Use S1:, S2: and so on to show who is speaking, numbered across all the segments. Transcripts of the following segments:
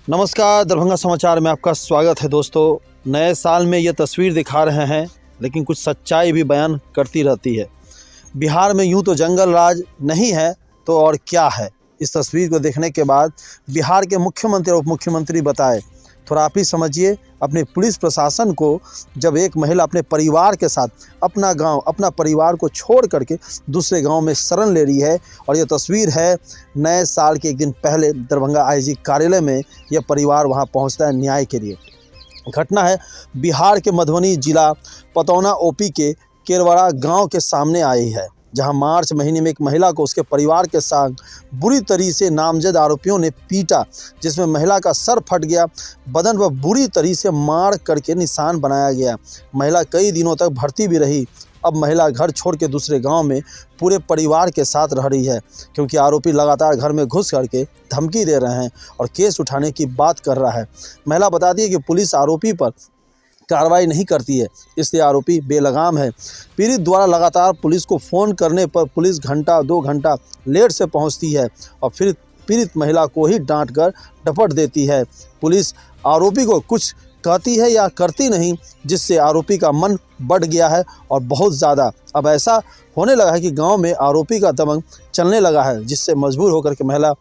S1: नमस्कार, दरभंगा समाचार में आपका स्वागत है। दोस्तों, नए साल में ये तस्वीर दिखा रहे हैं, लेकिन कुछ सच्चाई भी बयान करती रहती है। बिहार में यूं तो जंगल राज नहीं है तो और क्या है। इस तस्वीर को देखने के बाद बिहार के मुख्यमंत्री और उप मुख्यमंत्री बताए। थोड़ा आप ही समझिए, अपने पुलिस प्रशासन को जब एक महिला अपने परिवार के साथ अपना गांव, अपना परिवार को छोड़ करके दूसरे गांव में शरण ले रही है। और ये तस्वीर है नए साल के एक दिन पहले दरभंगा आईजी कार्यालय में यह परिवार वहां पहुंचता है न्याय के लिए। घटना है बिहार के मधुबनी जिला पतौना ओपी के केरवाड़ा गांव के सामने आई है, जहां मार्च महीने में एक महिला को उसके परिवार के साथ बुरी तरीके से नामजद आरोपियों ने पीटा, जिसमें महिला का सर फट गया, बदन पर बुरी तरीके से मार करके निशान बनाया गया। महिला कई दिनों तक भर्ती भी रही। अब महिला घर छोड़ के दूसरे गांव में पूरे परिवार के साथ रह रही है, क्योंकि आरोपी लगातार घर में घुस करके धमकी दे रहे हैं और केस उठाने की बात कर रहा है। महिला बताती है कि पुलिस आरोपी पर कार्रवाई नहीं करती है, इसलिए आरोपी बेलगाम है। पीड़ित द्वारा लगातार पुलिस को फ़ोन करने पर पुलिस घंटा 2 घंटा लेट से पहुंचती है और फिर पीड़ित महिला को ही डांट कर डपट देती है। पुलिस आरोपी को कुछ कहती है या करती नहीं, जिससे आरोपी का मन बढ़ गया है और बहुत ज़्यादा अब ऐसा होने लगा है कि गांव में आरोपी का दबंग चलने लगा है, जिससे मजबूर होकर के महिला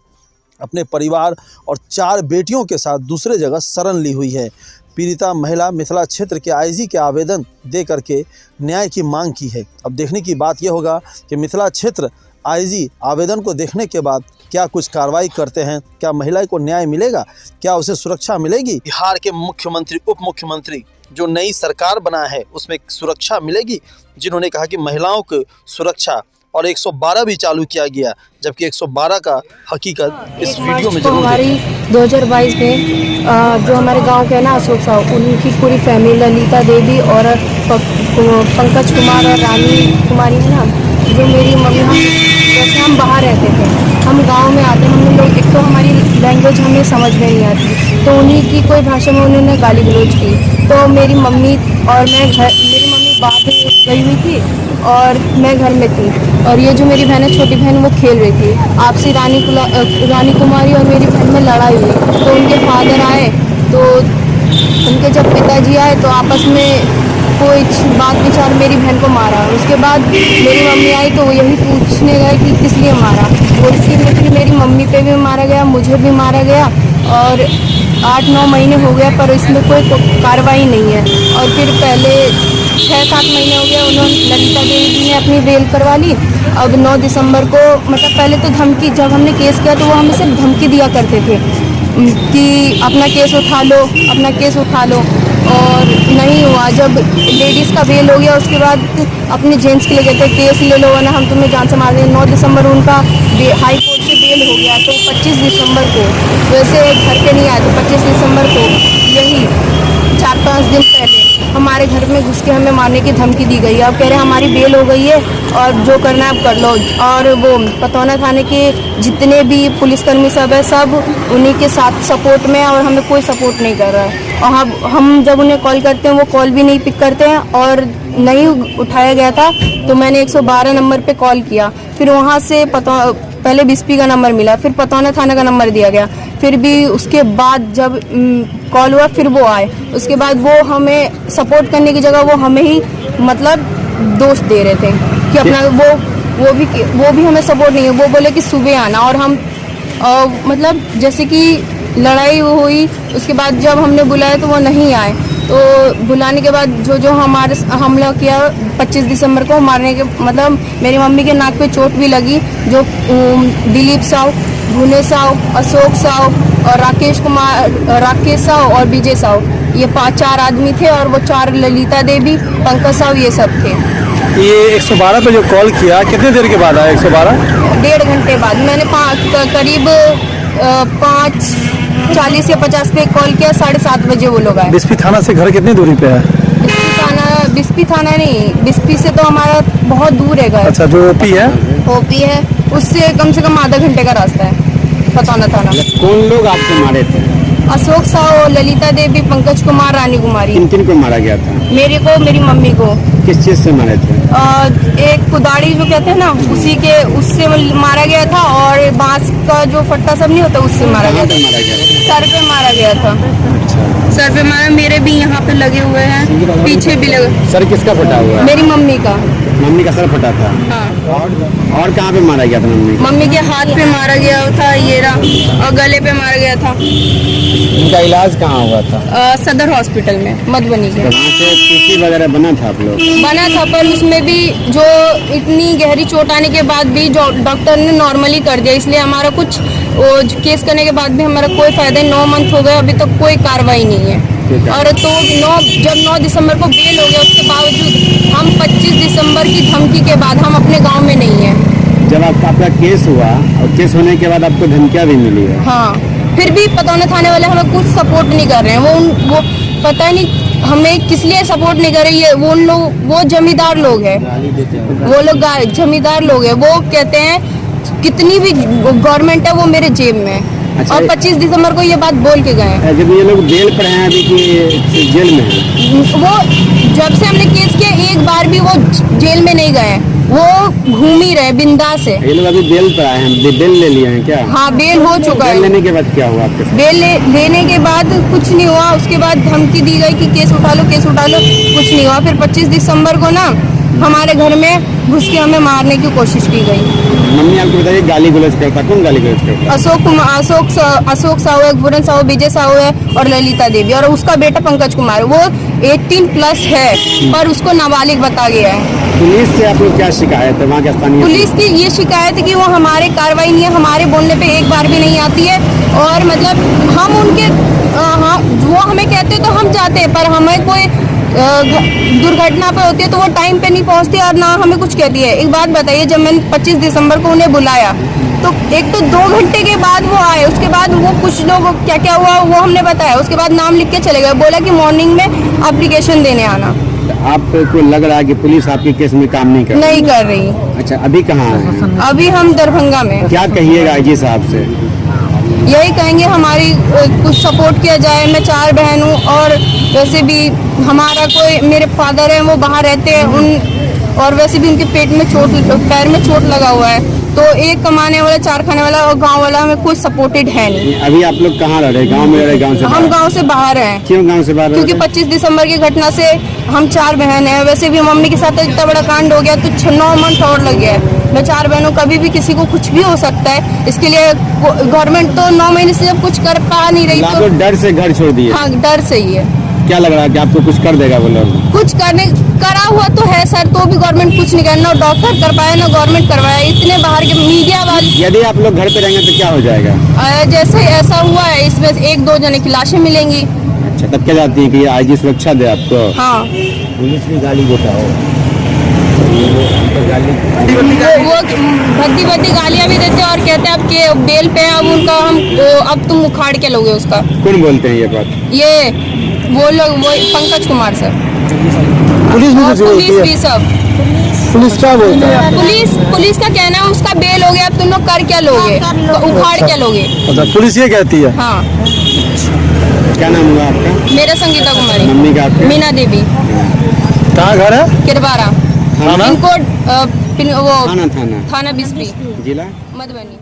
S1: अपने परिवार और 4 बेटियों के साथ दूसरे जगह शरण ली हुई है। पीड़िता महिला मिथिला क्षेत्र के आईजी के आवेदन दे करके न्याय की मांग की है। अब देखने की बात यह होगा कि मिथिला क्षेत्र आईजी आवेदन को देखने के बाद क्या कुछ कार्रवाई करते हैं, क्या महिला को न्याय मिलेगा, क्या उसे सुरक्षा मिलेगी। बिहार के मुख्यमंत्री उप मुख्यमंत्री जो नई सरकार बना है उसमें सुरक्षा मिलेगी, जिन्होंने कहा कि महिलाओं को सुरक्षा और 112 भी चालू किया गया, जबकि 112 का हकीकत इस वीडियो में जरूर
S2: हमारी 2022 में जो हमारे गांव के है ना अशोक साहू, उनकी पूरी फैमिली ललिता देवी और पंकज कुमार और रानी कुमारी है ना, जो मेरी मम्मी, हम जैसे हम बाहर रहते थे, हम गांव में आते, हम लोग एक तो हमारी लैंग्वेज हमें समझ में नहीं आती, तो उन्हीं की कोई भाषा में उन्होंने गाली गलौज की। तो मेरी मम्मी और मेरी मम्मी बाहर गई हुई थी और मैं घर में थी, और ये जो मेरी बहन है, छोटी बहन, वो खेल रही थी। आपसी रानी कुमारी और मेरी बहन में लड़ाई हुई, तो उनके फादर आए, तो उनके जब पिताजी आए तो आपस में कोई बात विचार मेरी बहन को मारा। उसके बाद मेरी मम्मी आई तो वो यही पूछने गए कि किस लिए मारा, वो इसलिए फिर मेरी मम्मी पे भी मारा गया, मुझे भी मारा गया, और 8-9 महीने हो गया पर इसमें कोई कार्रवाई नहीं है। और फिर पहले 6-7 महीने हो गया, उन्होंने ललिता देवी जी ने अपनी बेल करवा ली। अब 9 दिसंबर को, मतलब पहले तो धमकी, जब हमने केस किया तो वो हमें सिर्फ धमकी दिया करते थे कि अपना केस उठा लो, अपना केस उठा लो, और नहीं हुआ। जब लेडीज़ का बेल हो गया उसके बाद अपने जेंट्स के लिए कहते हैं केस ले लो वरना हम तुम्हें जान से मार देंगे। 9 दिसंबर उनका हाई कोर्ट से बेल हो गया, तो 25 दिसंबर को, वैसे घर पे नहीं आए तो 25 दिसंबर को यही 4-5 दिन पहले हमारे घर में घुस के हमें मारने की धमकी दी गई है। अब कह रहे हैं हमारी बेल हो गई है और जो करना है आप कर लो। और वो पतौना थाने के जितने भी पुलिसकर्मी सब है, सब उन्हीं के साथ सपोर्ट में है और हमें कोई सपोर्ट नहीं कर रहा है। और हम जब उन्हें कॉल करते हैं वो कॉल भी नहीं पिक करते हैं, और नहीं उठाया गया था तो मैंने 112 नंबर पे कॉल किया। फिर वहाँ से पहले बिस्पी का नंबर मिला, फिर पतौना थाना का नंबर दिया गया, फिर भी उसके बाद जब कॉल हुआ फिर वो आए। उसके बाद वो हमें सपोर्ट करने की जगह वो हमें ही मतलब दोष दे रहे थे कि अपना वो भी हमें सपोर्ट नहीं है। वो बोले कि सुबह आना, और हम मतलब जैसे कि लड़ाई हुई, उसके बाद जब हमने बुलाया तो वो नहीं आए। तो बुलाने के बाद जो हमारे हमला किया 25 दिसंबर को मारने के, मतलब मेरी मम्मी के नाक पे चोट भी लगी, जो दिलीप साहू, भुने साहू, अशोक साहू और राकेश साहू और विजय साहू, ये 4 आदमी थे, और वो 4 ललिता देवी, पंकज साहू, ये सब थे।
S1: ये 112 पे जो कॉल किया कितने देर के बाद आया? 112
S2: 1.5 घंटे बाद। मैंने करीब 5:40 या 50 पे कॉल किया, 7:30 बजे वो लोग आए।
S1: बिस्पी थाना से घर कितनी दूरी पे है?
S2: बिस्पी थाना नहीं, बिस्पी से तो हमारा बहुत दूर है घर।
S1: अच्छा, जो ओपी है?
S2: ओपी है, उससे कम से कम आधा घंटे का रास्ता है पतौना थाना।
S3: कौन लोग आपको मारे थे?
S2: अशोक साहू, ललिता देवी, पंकज कुमार, रानी कुमारी।
S3: किन किन को मारा गया था?
S2: मेरे को, मेरी मम्मी को।
S3: किस चीज से मारे थे?
S2: एक कुदाड़ी जो कहते हैं ना, उससे मारा गया था, और बांस का जो फट्टा सब नहीं होता उससे मारा गया था।
S3: मारा गया?
S2: सर पे मारा गया था। सर पे मारा, मेरे भी यहाँ पे लगे हुए हैं, पीछे भी लगे।
S3: सर किसका फटा हुआ है?
S2: मेरी मम्मी का।
S3: मम्मी का सर फटा था?
S2: हाँ।
S3: और कहाँ पे मारा गया था मम्मी को?
S2: मम्मी के हाथ पे मारा गया था, ये रहा, और गले पे मारा गया था।
S3: उनका इलाज कहाँ हुआ था?
S2: सदर हॉस्पिटल में, मधुबनी के।
S3: वहाँ से टीसी वगैरह बना था आप लोग?
S2: बना था, पर उसमें भी जो इतनी गहरी चोट आने के बाद भी जो डॉक्टर ने नॉर्मली कर दिया, इसलिए हमारा कुछ केस करने के बाद भी हमारा कोई फायदा नहीं। 9 मंथ हो गए, अभी तक कोई कार्रवाई नहीं है। और तो जब 9 दिसंबर को बेल हो गया, उसके बावजूद हम 25 दिसंबर की धमकी के बाद हम अपने गांव में नहीं है।
S3: जब आपका केस हुआ और केस होने के बाद आपको धमकियाँ भी मिली है?
S2: हाँ, फिर भी पतौना थाने वाले हमें कुछ सपोर्ट नहीं कर रहे हैं। वो पता नहीं हमें किस लिए सपोर्ट नहीं कर रही है। वो जमींदार लोग हैं, वो लोग जमींदार लोग हैं। वो कहते हैं कितनी भी गवर्नमेंट है वो मेरे जेब में है।
S3: अच्छा,
S2: और 25 दिसंबर को ये बात बोल के गए हैं।
S3: जब ये लोग बेल पर हैं अभी कि जेल में हैं?
S2: वो जब से हमने केस किया, एक बार भी वो जेल में नहीं गए, वो घूम ही रहे बिंदास है।
S3: ये लोग अभी बेल पर आए हैं, बेल ले लिए हैं क्या?
S2: हाँ, बेल हो चुका है।
S3: बेल लेने के बाद क्या हुआ आपके साथ?
S2: बेल लेने के बाद कुछ नहीं हुआ। उसके बाद धमकी दी गई कि केस उठा लो, केस उठा लो, कुछ नहीं हुआ। फिर 25 दिसंबर को ना हमारे घर में घुस के हमें मारने की कोशिश की गई।
S3: मम्मी आपको बताइए, गाली गलौज करता? कौन गाली गलौज करता?
S2: अशोक साहू है, बुरन साहू, विजय साहू है, और ललिता देवी, और उसका बेटा पंकज कुमार। वो 18+ है, पर उसको नाबालिग बता गया है।
S3: पुलिस से आप लोग क्या शिकायत है? वहाँ के स्थानीय
S2: पुलिस की ये शिकायत है कि वो हमारे कार्रवाई नहीं है, हमारे बोलने पे एक बार भी नहीं आती है। और मतलब हम उनके वो हमें कहते तो हम जाते हैं, पर हमें कोई दुर्घटना पे होती है तो वो टाइम पे नहीं पहुंचती, और ना हमें कुछ कहती है। एक बात बताइए, जब मैंने 25 दिसंबर को उन्हें बुलाया तो एक तो 2 घंटे के बाद वो आए। उसके बाद वो कुछ लोग क्या क्या हुआ वो हमने बताया। उसके बाद नाम लिख के चले गए, बोला कि मॉर्निंग में एप्लीकेशन देने आना।
S3: आपको लग रहा है कि पुलिस आपके केस में काम नहीं कर
S2: रही।
S3: अच्छा, अभी कहाँ है?
S2: अभी हम दरभंगा में।
S3: क्या कहिएगा आईजी साहब से?
S2: यही कहेंगे हमारी कुछ सपोर्ट किया जाए। मैं 4 बहन हूँ, और वैसे भी हमारा कोई, मेरे फादर हैं वो बाहर रहते हैं, और वैसे भी उनके पैर में चोट लगा हुआ है। तो एक कमाने वाला, 4 खाने वाला, और गांव वाला हमें कुछ सपोर्टेड है नहीं।
S3: अभी आप लोग कहाँ रह रहे? गांव में रह रहे? गांव से
S2: हम गांव से बाहर हैं।
S3: क्यों गांव से बाहर?
S2: क्योंकि 25 दिसंबर की घटना से हम 4 बहन हैं। वैसे भी मम्मी के साथ इतना बड़ा कांड हो गया तो 9 मंथ और लग गया है। मैं 4 बहनों, कभी भी किसी को कुछ भी हो सकता है। इसके लिए गवर्नमेंट तो 9 महीने से जब कुछ कर पा नहीं रही,
S3: तो डर से घर छोड़ दिए?
S2: हाँ, डर से ही है।
S3: क्या लग रहा है कि आपको कुछ कर देगा वो लोग?
S2: कुछ करा हुआ तो है सर, तो भी गवर्नमेंट कुछ नहीं करना। डॉक्टर कर पाया ना गवर्नमेंट करवाया। इतने बाहर के मीडिया वाले।
S3: यदि आप लोग घर पे रहेंगे तो क्या हो जाएगा?
S2: जैसे ऐसा हुआ है, इसमें 1-2 जने की लाशें मिलेंगी।
S3: अच्छा, तब क्या चाहती है कि आईजी सुरक्षा दे आपको?
S2: हाँ,
S3: पुलिस भी गाली देता हो?
S2: वो भद्दी गालियाँ भी देते हैं, और कहते हैं अब के बेल पे अब उनका अब तुम उखाड़ के लोगे उसका।
S3: कौन बोलते हैं ये बात?
S2: ये वो लोग, वो पंकज कुमार सर।
S1: पुलिस
S2: भी सब।
S1: पुलिस क्या बोलता है?
S2: पुलिस का कहना है उसका बेल हो गया, अब तुम लोग कर क्या लोगे, उखाड़ क्या लोगे।
S1: अच्छा, पुलिस ये कहती है?
S2: हाँ।
S3: क्या नाम हुआ आपका?
S2: मेरा संगीता कुमारी।
S3: मम्मी का आपका?
S2: मीना देवी।
S1: कहाँ घर है?
S2: किरबारा।
S3: थाना?
S2: पिन कोड
S3: थाना
S2: थाना बिस्बी,
S3: जिला
S2: मधुबनी।